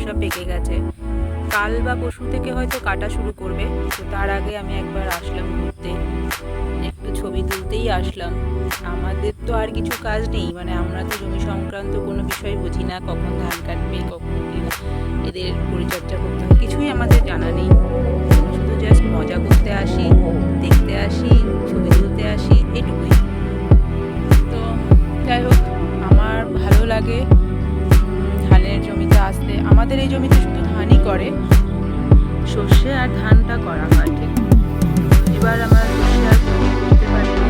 সব পেকে গেছে। কাল বা পরশু থেকে হয়তো কাটা শুরু করবে। তো তার আগে আমি একবার আসলাম ঘুরতে, একটু ছবি তুলতেই আসলাম। আমাদের তো আর কিছু কাজ নেই, মানে আমরা তো জমি সংক্রান্ত কোনো বিষয় বুঝি না, কখন ধান কাটবে, কখন কি এদের পরিচর্যা করতে হবে, কিছুই আমাদের জানা নেই। শুধু জাস্ট মজা করতে আসি, দেখতে আসি, ছবি তুলতে আসি, এটুকুই। তো যাই হোক, আমার ভালো লাগে ধানের জমিতে আসতে। আমাদের এই জমিতে শুধু ধানই করে, সর্ষে আর ধানটা করা হয় ঠিক। এবার আমরা সর্ষে আর করতে পারি না।